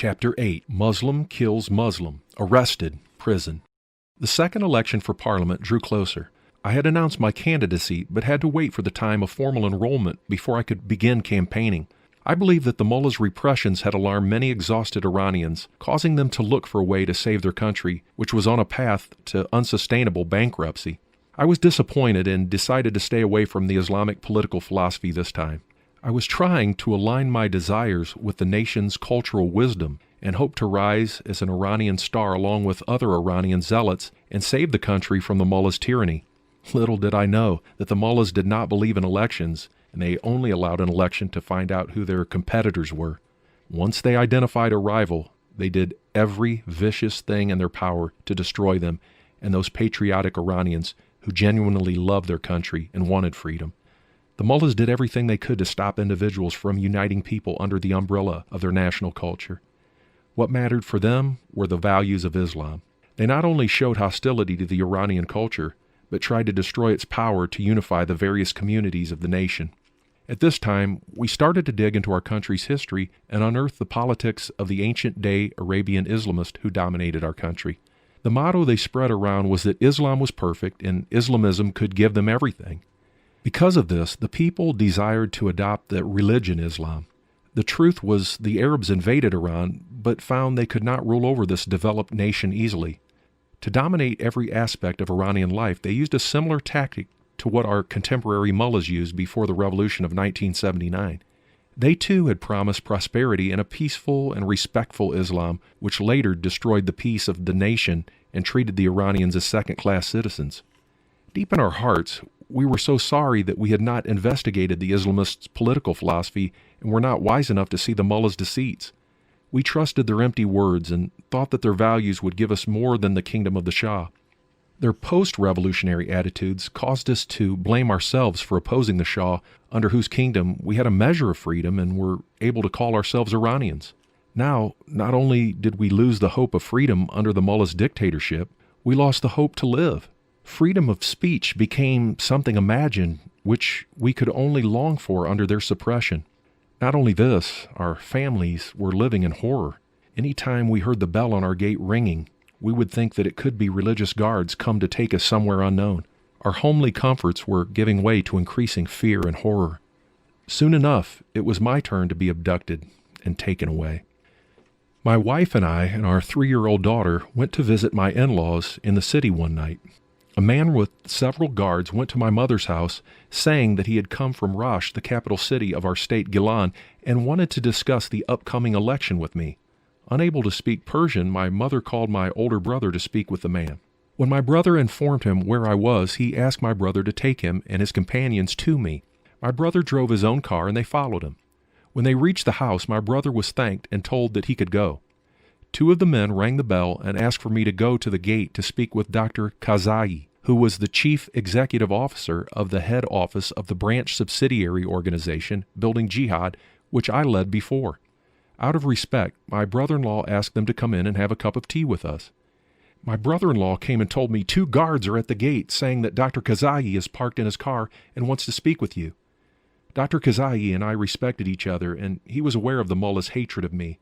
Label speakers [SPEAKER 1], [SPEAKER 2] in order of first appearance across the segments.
[SPEAKER 1] Chapter 8. Muslim Kills Muslim. Arrested. Prison. The second election for Parliament drew closer. I had announced my candidacy, but had to wait for the time of formal enrollment before I could begin campaigning. I believe that the mullah's repressions had alarmed many exhausted Iranians, causing them to look for a way to save their country, which was on a path to unsustainable bankruptcy. I was disappointed and decided to stay away from the Islamic political philosophy this time. I was trying to align my desires with the nation's cultural wisdom and hoped to rise as an Iranian star along with other Iranian zealots and save the country from the mullah's tyranny. Little did I know that the mullahs did not believe in elections, and they only allowed an election to find out who their competitors were. Once they identified a rival, they did every vicious thing in their power to destroy them and those patriotic Iranians who genuinely loved their country and wanted freedom. The mullahs did everything they could to stop individuals from uniting people under the umbrella of their national culture. What mattered for them were the values of Islam. They not only showed hostility to the Iranian culture, but tried to destroy its power to unify the various communities of the nation. At this time, we started to dig into our country's history and unearth the politics of the ancient-day Arabian Islamists who dominated our country. The motto they spread around was that Islam was perfect and Islamism could give them everything. Because of this, the people desired to adopt the religion Islam. The truth was the Arabs invaded Iran, but found they could not rule over this developed nation easily. To dominate every aspect of Iranian life, they used a similar tactic to what our contemporary mullahs used before the revolution of 1979. They too had promised prosperity and a peaceful and respectful Islam, which later destroyed the peace of the nation and treated the Iranians as second-class citizens. Deep in our hearts, we were so sorry that we had not investigated the Islamists' political philosophy and were not wise enough to see the mullahs' deceits. We trusted their empty words and thought that their values would give us more than the kingdom of the Shah. Their post-revolutionary attitudes caused us to blame ourselves for opposing the Shah, under whose kingdom we had a measure of freedom and were able to call ourselves Iranians. Now, not only did we lose the hope of freedom under the mullah's dictatorship, we lost the hope to live. Freedom of speech became something imagined, which we could only long for under their suppression. Not only this, our families were living in horror. Any time we heard the bell on our gate ringing, we would think that it could be religious guards come to take us somewhere unknown. Our homely comforts were giving way to increasing fear and horror. Soon enough, it was my turn to be abducted and taken away. My wife and I and our 3-year-old daughter went to visit my in-laws in the city one night. A man with several guards went to my mother's house, saying that he had come from Rash, the capital city of our state Gilan, and wanted to discuss the upcoming election with me. Unable to speak Persian, my mother called my older brother to speak with the man. When my brother informed him where I was, he asked my brother to take him and his companions to me. My brother drove his own car and they followed him. When they reached the house, my brother was thanked and told that he could go. 2 of the men rang the bell and asked for me to go to the gate to speak with Dr. Kazai, who was the chief executive officer of the head office of the branch subsidiary organization, Building Jihad, which I led before. Out of respect, my brother-in-law asked them to come in and have a cup of tea with us. My brother-in-law came and told me 2 guards are at the gate saying that Dr. Kazai is parked in his car and wants to speak with you. Dr. Kazai and I respected each other, and he was aware of the mullah's hatred of me.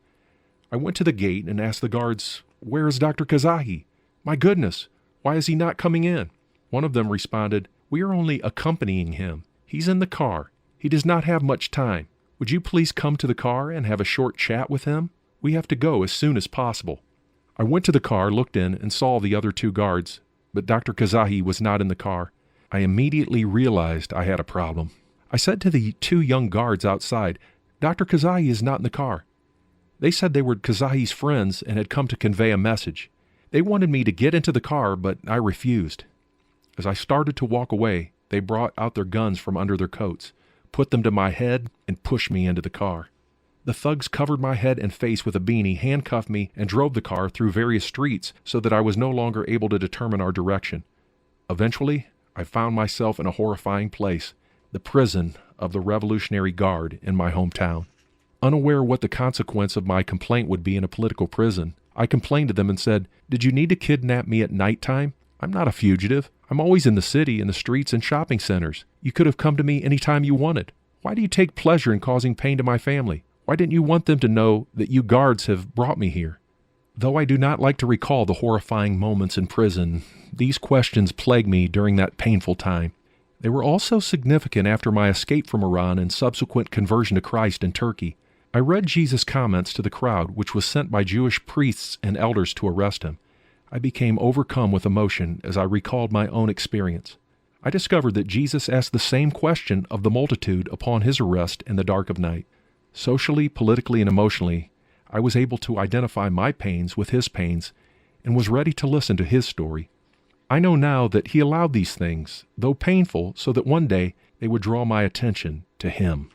[SPEAKER 1] I went to the gate and asked the guards, "Where is Dr. Kazai? My goodness, why is he not coming in?" One of them responded, "We are only accompanying him. He's in the car. He does not have much time. Would you please come to the car and have a short chat with him? We have to go as soon as possible." I went to the car, looked in, and saw the other 2 guards, but Dr. Kazai was not in the car. I immediately realized I had a problem. I said to the 2 young guards outside, "Dr. Kazai is not in the car." They said they were Kazai's friends and had come to convey a message. They wanted me to get into the car, but I refused. As I started to walk away, they brought out their guns from under their coats, put them to my head, and pushed me into the car. The thugs covered my head and face with a beanie, handcuffed me, and drove the car through various streets so that I was no longer able to determine our direction. Eventually, I found myself in a horrifying place, the prison of the Revolutionary Guard in my hometown. Unaware what the consequence of my complaint would be in a political prison, I complained to them and said, "Did you need to kidnap me at nighttime? I'm not a fugitive. I'm always in the city, in the streets, and shopping centers. You could have come to me any time you wanted. Why do you take pleasure in causing pain to my family? Why Why didn't you want them to know that you guards have brought me here? Though I do not like to recall the horrifying moments in prison, these questions plagued me during that painful time. They were also significant after my escape from Iran and subsequent conversion to Christ in Turkey. I read Jesus' comments to the crowd, which was sent by Jewish priests and elders to arrest him. I became overcome with emotion as I recalled my own experience. I discovered that Jesus asked the same question of the multitude upon his arrest in the dark of night. Socially, politically, and emotionally, I was able to identify my pains with his pains and was ready to listen to his story. I know now that he allowed these things, though painful, so that one day they would draw my attention to him.